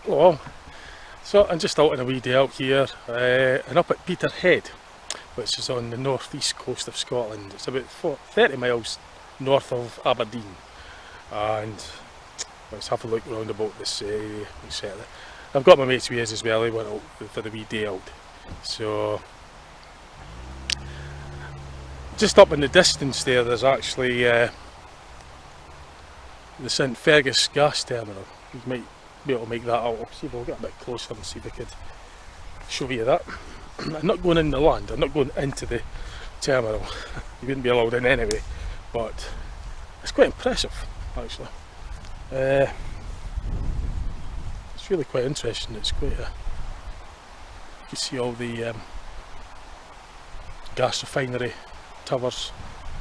Well, so I'm just out on a wee day out here and up at Peterhead, which is on the northeast coast of Scotland. It's about 30 miles north of Aberdeen, and let's have a look round about this area, etc. I've got my mates with us as well. They went out for the wee day out. So just up in the distance there's actually the St Fergus gas terminal. You might be able to make that out. I'll see if we'll get a bit closer and see if I could show you that. I'm not going in the land, I'm not going into the terminal. You wouldn't be allowed in anyway, but it's quite impressive actually. It's really quite interesting. It's quite you can see all the gas refinery towers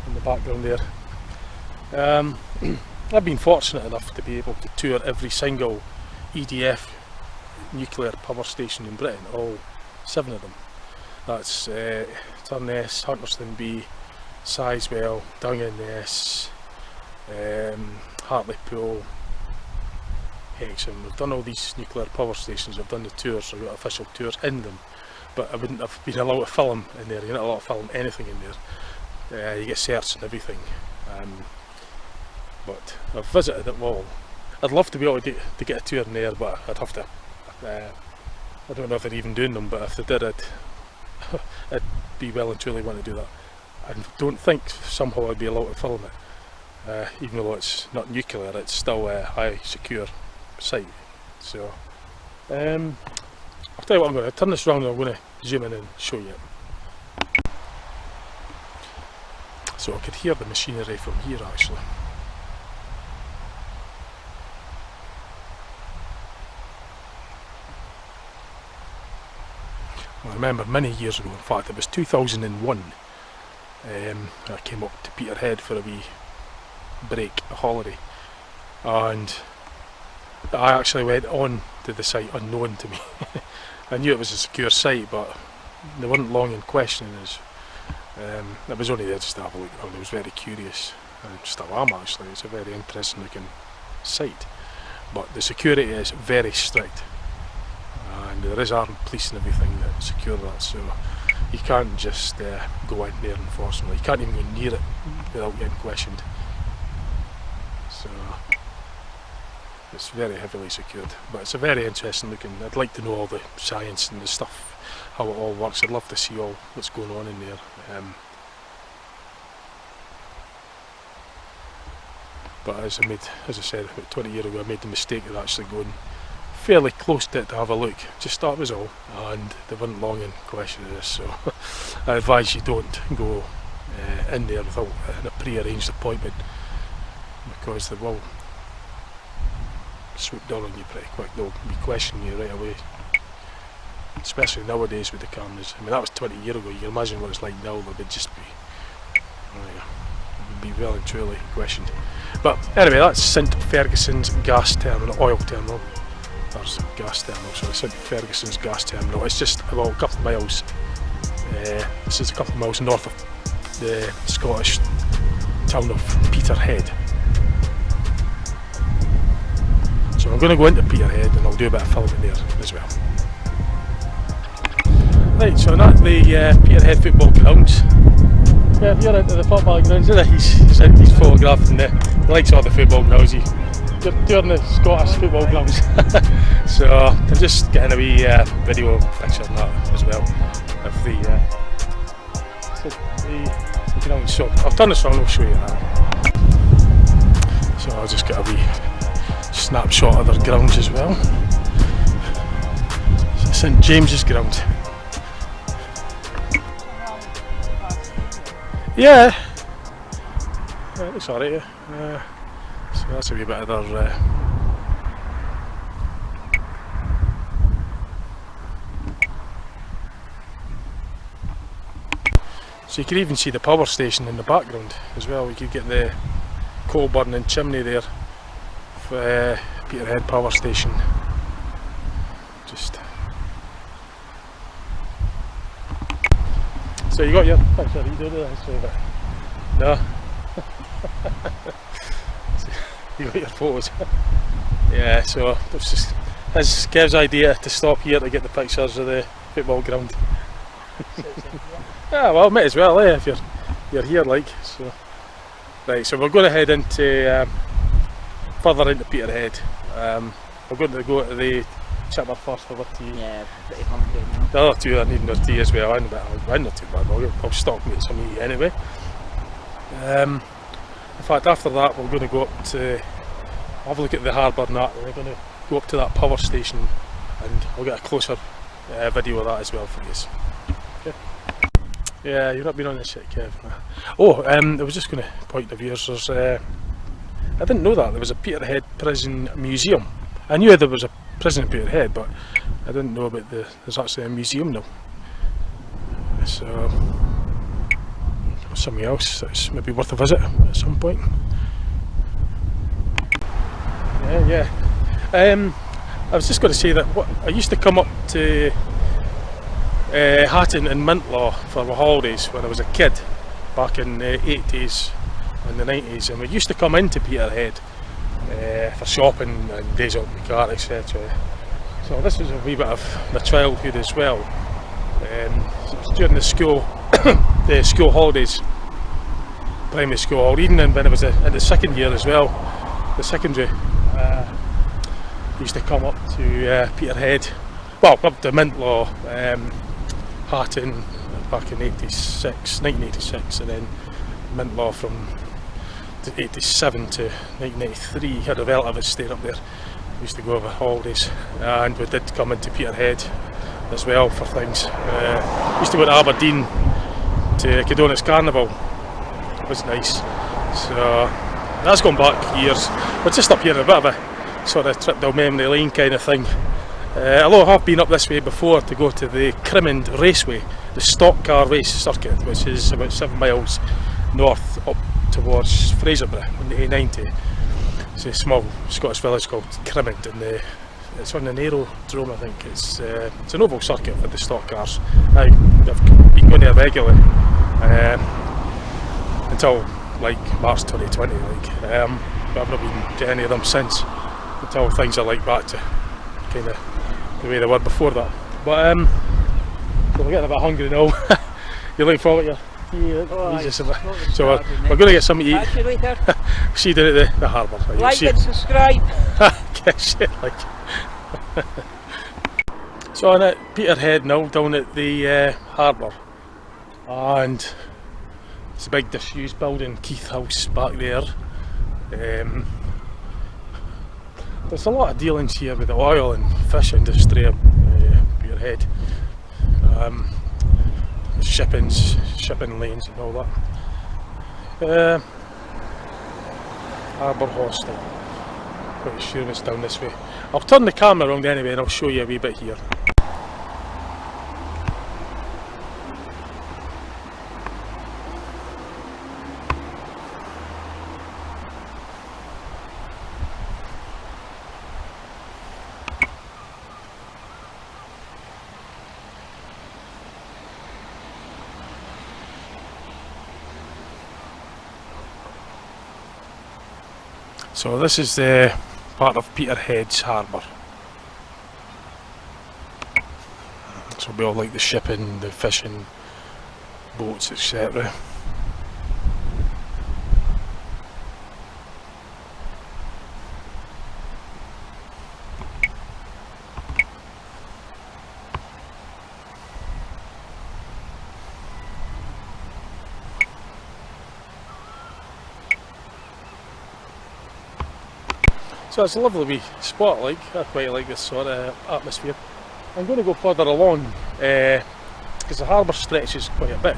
in the background there. I've been fortunate enough to be able to tour every single EDF nuclear power station in Britain, all 7 of them. That's Turness, Hunterston B, Sizewell, Dungeness, Hartlepool, Hexham. We've done all these nuclear power stations, I've done the tours, I've got official tours in them, but I wouldn't have been allowed to film in there. You're not allowed to film anything in there. You get searched and everything. But I've visited it all. I'd love to be able to get a tour in there, but I'd have to. I don't know if they're even doing them, but if they did, I'd be well and truly want to do that. I don't think somehow I'd be allowed to film it, even though it's not nuclear. It's still a high secure site. So I'll tell you what, I'm going to turn this round and I'm going to zoom in and show you it. So I could hear the machinery from here actually. I remember many years ago, in fact it was 2001, I came up to Peterhead for a wee break, a holiday, and I actually went on to the site unknown to me. I knew it was a secure site, but they weren't long in questioning us. I was only there just to have a look around. I was very curious, and still am actually. It's a very interesting looking site, but the security is very strict. And there is armed police and everything that secure that, so you can't just go in there unfortunately. You can't even go near it without getting questioned. So it's very heavily secured, but it's a very interesting looking. I'd like to know all the science and the stuff, how it all works. I'd love to see all what's going on in there. But as I said, about 20 years ago I made the mistake of actually going fairly close to it to have a look. Just that was all, and they weren't long in questioning this, so I advise you don't go in there without a pre-arranged appointment, because they will swoop down on you pretty quick. They'll be questioning you right away, especially nowadays with the cameras. I mean, that was 20 years ago. You can imagine what it's like now. They would just be well and truly questioned. But anyway, that's St Ferguson's gas terminal, oil terminal. There's a gas terminal, so St Ferguson's gas terminal. It's just about a couple of miles. This is a couple of miles north of the Scottish town of Peterhead. So I'm going to go into Peterhead and I'll do a bit of filming there as well. Right, so I'm at the Peterhead football grounds. Yeah, if you're into the football grounds, he's photographing he likes all the football grounds. You're touring the Scottish football grounds. So I'm just getting a wee video picture of that as well of the grounds. So I'll turn this around and I'll show you that. So I'll just get a wee snapshot of their grounds as well. So St James's ground. Yeah, it looks alright. So that's a wee bit of their so you can even see the power station in the background as well. You could get the coal burning chimney there for Peterhead power station. Just so you got your picture, you don't know the history of it? No? You got your photos? Yeah, so it's just It's Kev's idea to stop here to get the pictures of the football ground. Yeah, well, might as well, if you're here, like. So, right, so we're going to head into further into Peterhead. We're going to go to the chipper first for the tea. Yeah, pretty hungry now. The other two are needing their tea as well. I'm not too bad. I'll stop me some tea anyway. In fact, after that, we're going to go up to have a look at the harbour and that. We're going to go up to that power station, and I'll get a closer video of that as well for you. Okay. Yeah, you've not been on this yet, Kev. Oh, I was just going to point to viewers. There's I didn't know that there was a Peterhead prison museum. I knew there was a prison in Peterhead, but I didn't know about there's actually a museum now. So something else that's maybe worth a visit at some point. Yeah. I was just going to say that I used to come up to Hatton and Mintlaw for the holidays when I was a kid, back in the 80s and the 90s, and we used to come into Peterhead for shopping and days out in the car, etc. So this was a wee bit of my childhood as well. It was during the school holidays, primary school holiday, even when I was in the second year as well, the secondary. Used to come up to Peterhead, well, up to Mintlaw, Hatton back in 1986, and then Mintlaw from 87 to 1993. Had a relative that stayed up there. We used to go over holidays, and we did come into Peterhead as well for things. Used to go to Aberdeen to Cadonis Carnival. It was nice. So that's gone back years. We're just up here a bit of a sort of trip down memory lane kind of thing. Although I have been up this way before to go to the Crimond Raceway, the stock car race circuit, which is about 7 miles north up towards Fraserburgh on the A90. It's a small Scottish village called Crimond, and it's on an aerodrome, I think. It's an oval circuit for the stock cars. I've been going there regularly until like March 2020, but I've not been to any of them since, until things are like back to kind of the way they were before that. But so we're getting a bit hungry now. You're looking forward to your tea? So we're going to get something to eat. See you down at the harbour. Like and subscribe. So I'm at Peterhead now, down at the harbour, and it's a big disused building, Keith House back there. There's a lot of dealings here with the oil and fish industry at Peterhead. Shipping lanes and all that. Harbour Hostel. Quite sure it's down this way. I'll turn the camera around anyway and I'll show you a wee bit here. So this is the part of Peterhead's harbour. So it'll be all like the shipping, the fishing, boats, etc. So it's a lovely wee spot, like. I quite like this sort of atmosphere. I'm going to go further along because the harbour stretches quite a bit.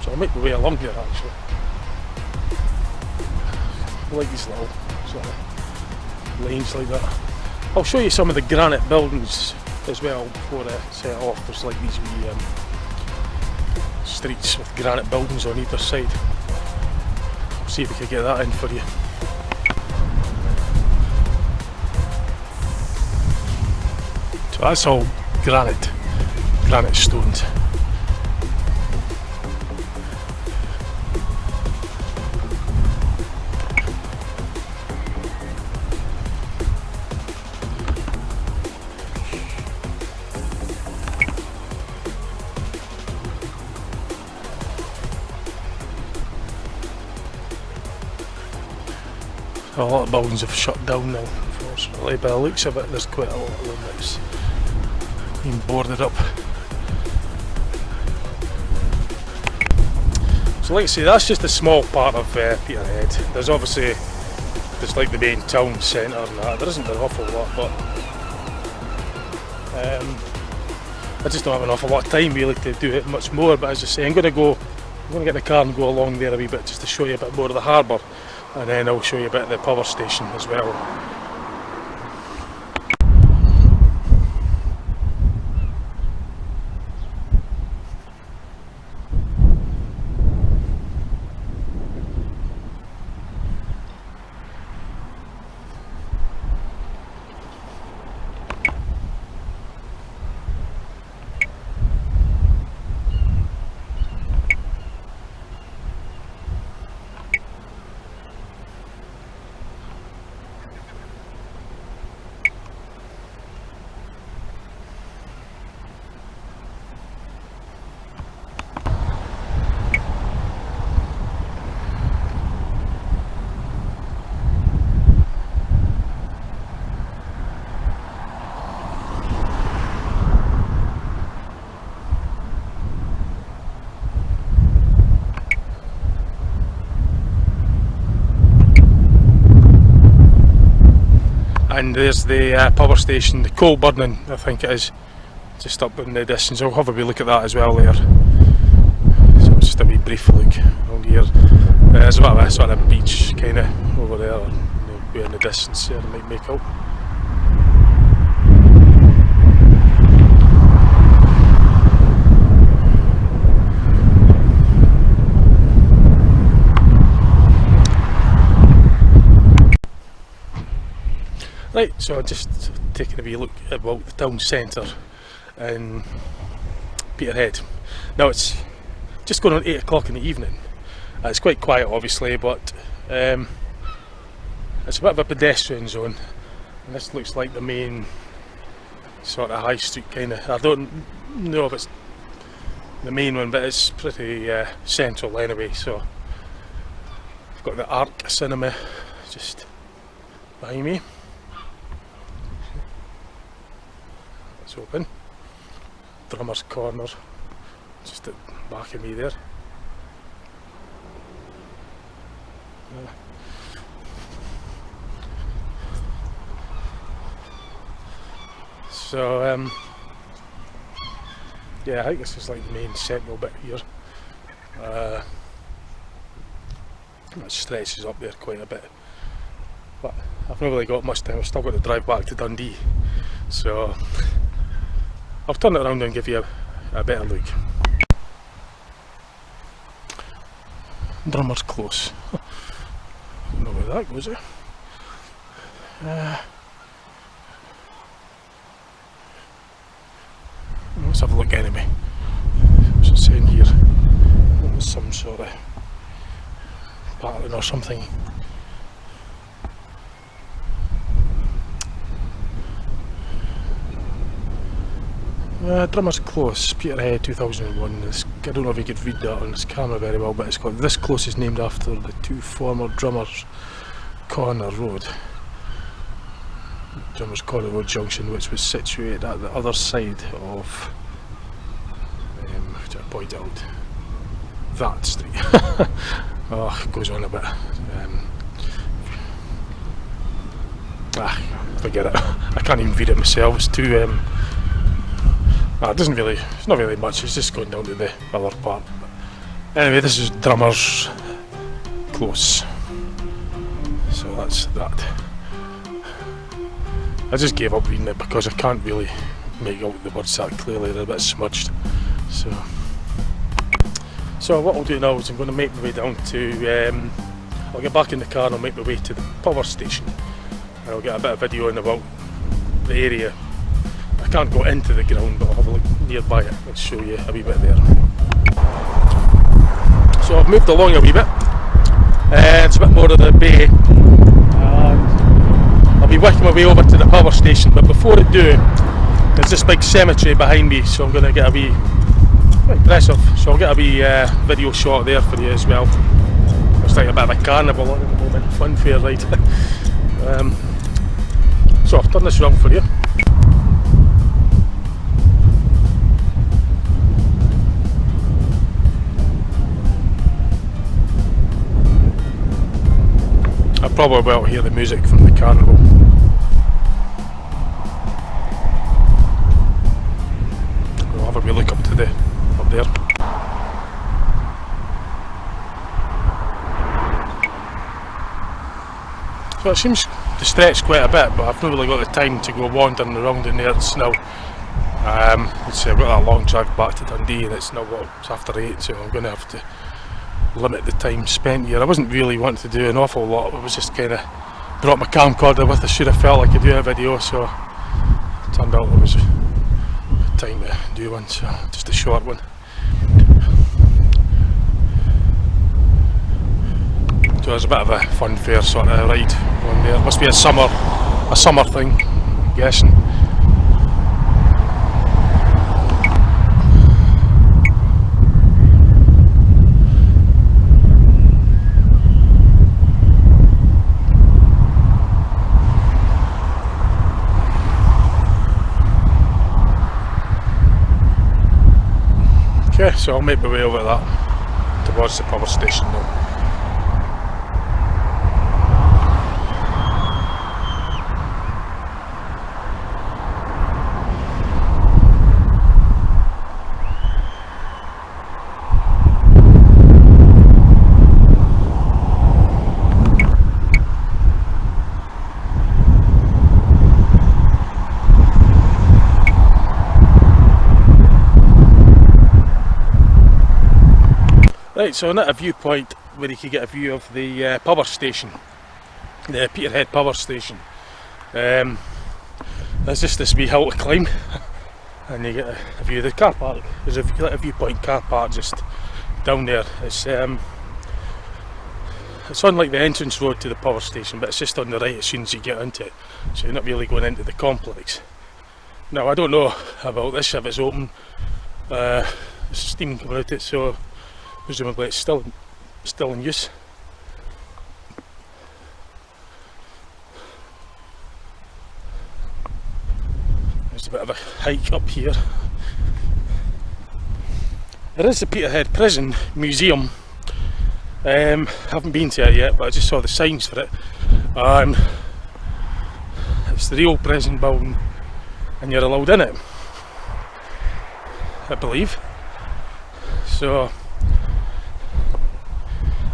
So I'll make my way along here actually. I like these little sort of lanes like that. I'll show you some of the granite buildings as well before I set off. There's like these wee streets with granite buildings on either side. See if we can get that in for you. So that's all granite stones. A lot of buildings have shut down now, unfortunately. By the looks of it, there's quite a lot of them that's been boarded up. So like I say, that's just a small part of Peterhead. There's obviously, there's like the main town centre and that. There isn't an awful lot, but I just don't have an awful lot of time really to do it much more. But as I say, I'm going to get in the car and go along there a wee bit just to show you a bit more of the harbour, and then I'll show you a bit of the power station as well. And there's the power station, the coal burning, I think it is, just up in the distance. I'll have a wee look at that as well later. So just a wee brief look around here. There's a bit of a sort of beach kind of over there, and way in the distance there, I might make out. Right, so I'm just taking a wee look at the town centre in Peterhead. Now it's just going on 8 o'clock in the evening. It's quite quiet obviously, but it's a bit of a pedestrian zone, and this looks like the main sort of high street kind of. I don't know if it's the main one, but it's pretty central anyway. So I've got the Arc Cinema just behind me. It's open. Drummer's Corner just at the back of me there. So yeah, I think this is like the main central bit here. It stretches up there quite a bit, but I've not really got much time. I've still got to drive back to Dundee, so I'll turn it around and give you a better look. Drummer's Close. I don't know where that goes. Let's have a look anyway. What's it saying here? There's some sort of pattern or something. Drummer's Close, Peterhead 2001. I don't know if you could read that on this camera very well, but it's got this close is named after the two former Drummers Corner Road. Drummers Corner Road Junction, which was situated at the other side of, to point out, that street. Oh, it goes on a bit. Forget it. I can't even read it myself. It's too. It doesn't really. It's not really much. It's just going down to the other part. But anyway, this is Drummer's Close. So that's that. I just gave up reading it because I can't really make out the words that clearly. They're a bit smudged. So what I'll do now is I'm going to make my way down to. I'll get back in the car and I'll make my way to the power station. And I'll get a bit of video in about the area. I can't go into the ground, but I'll have a look nearby it and show you a wee bit there. So I've moved along a wee bit. It's a bit more of the bay. I'll be working my way over to the power station, but before I do, there's this big cemetery behind me, so I'm going to get a wee, quite impressive, so I'll get a wee video shot there for you as well. It's like a bit of a carnival on at the moment, fun fair ride. So I'll turn this round for you. I probably will hear the music from the carnival. We'll have a wee look up there. So it seems to stretch quite a bit, but I've not really got the time to go wandering around in there. It's now, let's say I've got a long drive back to Dundee, and it's now it's after 8, so I'm going to have to limit the time spent here. I wasn't really wanting to do an awful lot. I was just kind of brought my camcorder with. I should have felt I could do a video, so it turned out it was time to do one, so just a short one. So there's a bit of a fun fair sort of ride on there. It must be a summer thing, I'm guessing. Okay, so I'll make my way over that towards the power station now. Right, so I'm at a viewpoint where you can get a view of the power station, the Peterhead power station. There's just this wee hill to climb, and you get a view of the car park. There's a viewpoint car park just down there. It's unlike the entrance road to the power station, but it's just on the right as soon as you get into it, so you're not really going into the complex. Now I don't know about this, if it's open. There's steam coming out it, so presumably it's still in use. There's a bit of a hike up here. There is the Peterhead Prison Museum. Haven't been to it yet, but I just saw the signs for it. It's the real prison building, and you're allowed in it, I believe. So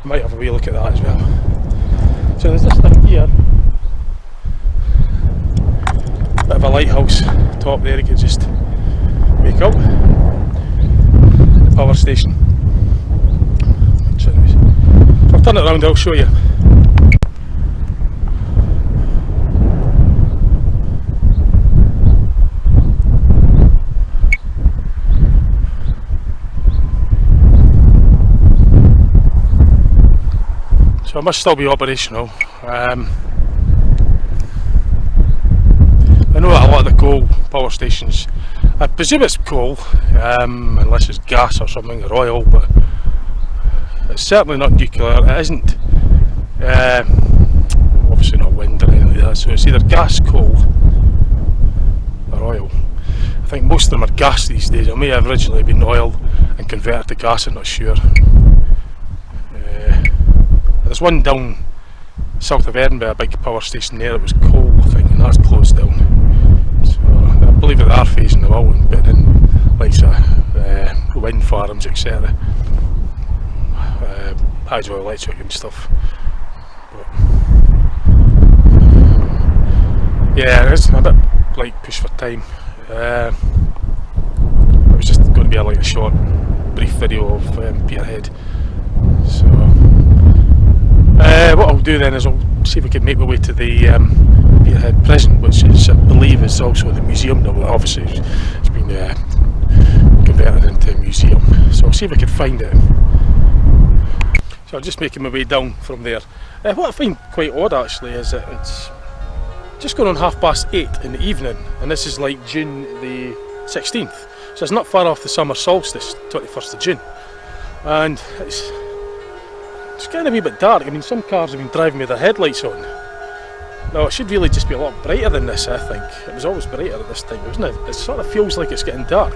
I might have a wee look at that as well. So there's this thing here, bit of a lighthouse top there, you can just make out the power station. So I'll turn it around, I'll show you. So it must still be operational. I know that a lot of the coal power stations, I presume it's coal, unless it's gas or something, or oil, but it's certainly not nuclear. It isn't obviously not wind or anything like that, so it's either gas, coal or oil. I think most of them are gas these days. It may have originally been oil and converted to gas, I'm not sure. There's one down south of Edinburgh, a big power station there, it was coal, I think, and that's closed down. So I believe that they are phasing them out and putting in like wind farms, etc. Hydroelectric and stuff. But yeah, it's a bit like push for time. It was just going to be like a short, brief video of Peterhead. So what I'll do then is I'll see if we can make my way to the Peterhead Prison, which is, I believe, is also the museum now. Obviously it's been converted into a museum, so I'll see if I can find it. So I'm just making my way down from there. What I find quite odd actually is that it's just gone on 8:30 in the evening, and this is like June the 16th, so it's not far off the summer solstice, 21st of June, and it's it's getting a wee bit dark. I mean, some cars have been driving with their headlights on. No, it should really just be a lot brighter than this, I think. It was always brighter at this time, wasn't it? It sort of feels like it's getting dark.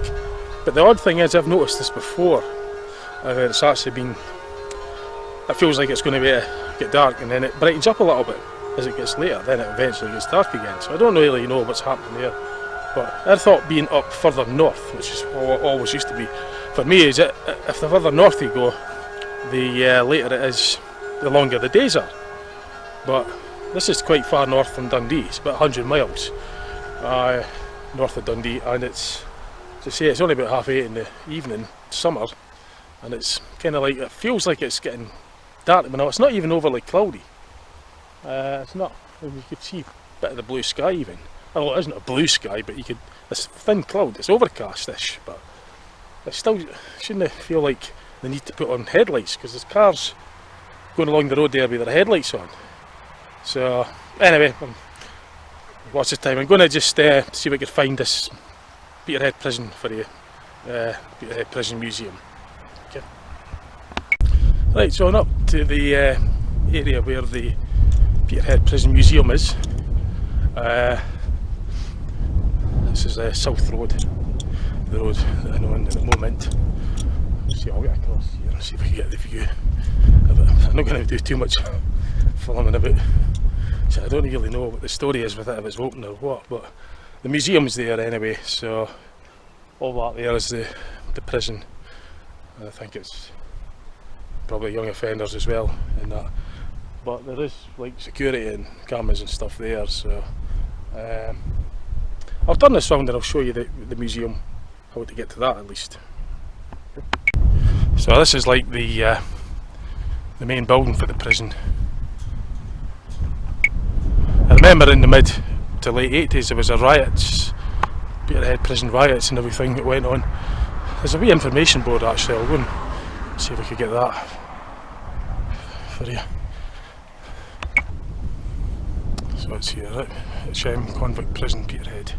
But the odd thing is, I've noticed this before, it's actually been, it feels like it's going to get dark, and then it brightens up a little bit as it gets later, then it eventually gets dark again. So I don't really know what's happening there. But I thought being up further north, which is always used to be, for me, is that if the further north you go, the later it is, the longer the days are. But this is quite far north from Dundee. It's about 100 miles north of Dundee, and it's, to say, it's only about 8:30 in the evening, summer, and it's kind of like, it feels like it's getting dark, but no, it's not even overly cloudy. It's not. You could see a bit of the blue sky even. Well, it isn't a blue sky, but you could. It's thin cloud. It's overcast-ish, but it still shouldn't feel like they need to put on headlights, because there's cars going along the road there with their headlights on. So anyway, what's the time? I'm going to just see if I can find this Peterhead prison for you, Peterhead Prison Museum. Okay. Right, so I'm up to the area where the Peterhead Prison Museum is. This is South Road, the road that I'm on at the moment. See, I'll get across here and see if I can get the view. I'm not going to do too much filming about, so I don't really know what the story is with it, if it's open or what, but the museum's there anyway, so all that there is the prison, and I think it's probably young offenders as well in that, but there is like security and cameras and stuff there, so I'll turn this round and I'll show you the museum, how to get to that at least. So this is like the main building for the prison. I remember in the mid to late 80s there was a riots, Peterhead prison riots and everything that went on. There's a wee information board actually, I'll go and see if I could get that for you. So it's here, right? It's Convict Prison, Peterhead.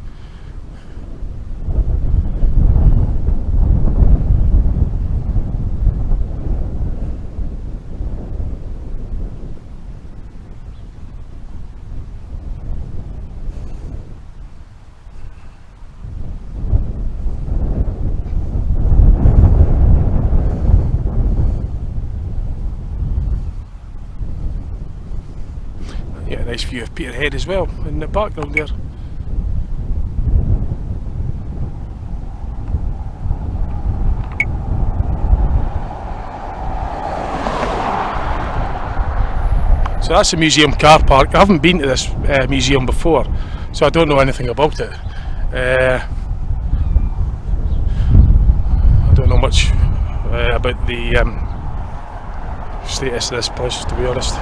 Yeah, nice view of Peterhead as well in the background there. So that's the museum car park. I haven't been to this museum before, so I don't know anything about it. I don't know much about the status of this place, to be honest.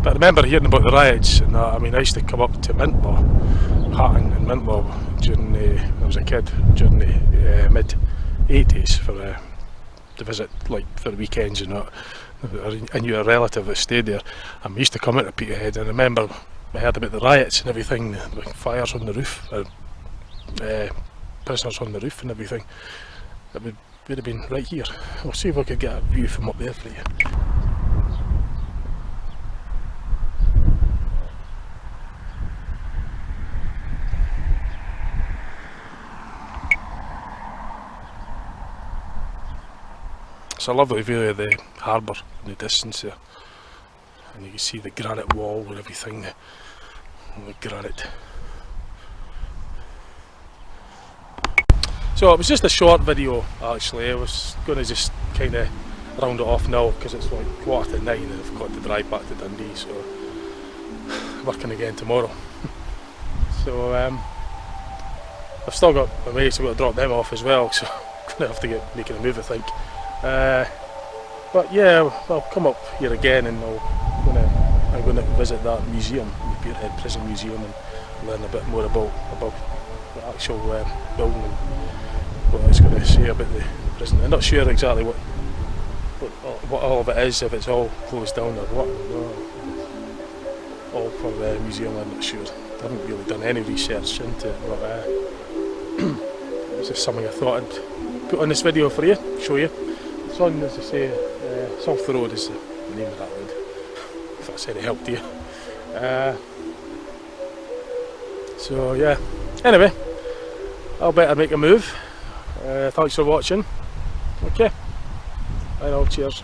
But I remember hearing about the riots and that. I mean, I used to come up to Mintlaw, Hatton and Mintlaw during when I was a kid, during the mid 80s to visit, like for the weekends and that. I knew a relative that stayed there, and we used to come out to Peterhead, and I remember I heard about the riots and everything, the fires on the roof, prisoners on the roof and everything. It would have been right here. I'll see if I could get a view from up there for you. It's a lovely view of the harbour in the distance there, and you can see the granite wall and everything, the granite. So it was just a short video actually. I was going to just kind of round it off now because it's like 9:15 and I've got to drive back to Dundee, so working again tomorrow. So I've still got my mates, I've got to drop them off as well, so I'm going to have to get making a move, I think. But yeah, I'll come up here again and I'm going to visit that museum, the Peterhead Prison Museum, and learn a bit more about the actual building and what it's going to say about the prison. I'm not sure exactly what all of it is, if it's all closed down or what. All for the museum, I'm not sure. I haven't really done any research into it, but it's just something I thought I'd put on this video for you, show you. It's on, as I say, South the Road is the name of that road, if that's any help to you. So yeah, anyway, I'll better make a move. Thanks for watching. Okay, bye now, cheers.